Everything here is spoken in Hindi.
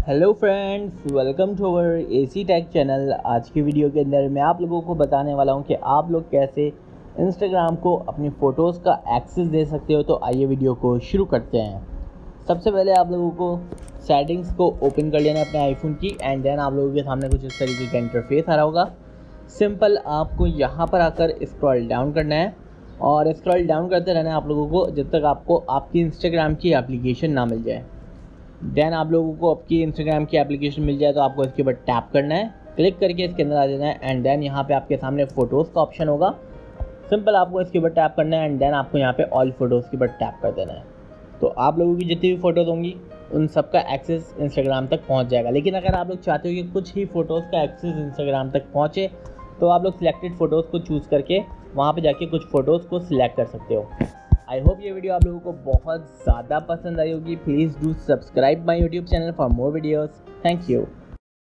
Hello friends, welcome to our AC tech channel. आज की वीडियो के अंदर मैं आप लोगों को बताने वाला हूं कि आप लोग कैसे इंस्टाग्राम को अपनी फ़ोटोज़ का एक्सेस दे सकते हो। तो आइए वीडियो को शुरू करते हैं। सबसे पहले आप लोगों को सेटिंग्स को ओपन कर लेना है अपने आईफोन की, एंड देन आप लोगों के सामने कुछ इस तरीके का इंटरफेस आ रहा होगा। सिंपल आपको यहाँ पर आकर स्क्रॉल डाउन करना है और स्क्रॉल डाउन करते रहना है आप लोगों को जब तक आपको आपकी इंस्टाग्राम की एप्लीकेशन ना मिल जाए। देन आप लोगों को आपकी इंस्टाग्राम की एप्लीकेशन मिल जाए तो आपको इसके ऊपर टैप करना है, क्लिक करके इसके अंदर आ जाना है, एंड देन यहाँ पे आपके सामने फ़ोटोज़ का ऑप्शन होगा। सिंपल आपको इसके ऊपर टैप करना है एंड देन आपको यहाँ पे ऑल फोटोज़ के ऊपर टैप कर देना है। तो आप लोगों की जितनी भी फ़ोटोज़ होंगी उन सब का एक्सेस इंस्टाग्राम तक पहुँच जाएगा। लेकिन अगर आप लोग चाहते हो कि कुछ ही फ़ोटोज़ का एक्सेस इंस्टाग्राम तक पहुँचे तो आप लोग सिलेक्टेड फ़ोटोज़ को चूज़ करके वहाँ पर जाके कुछ फ़ोटोज़ को सिलेक्ट कर सकते हो। आई होप ये वीडियो आप लोगों को बहुत ज़्यादा पसंद आई होगी। Please do subscribe my YouTube channel for more videos. Thank you.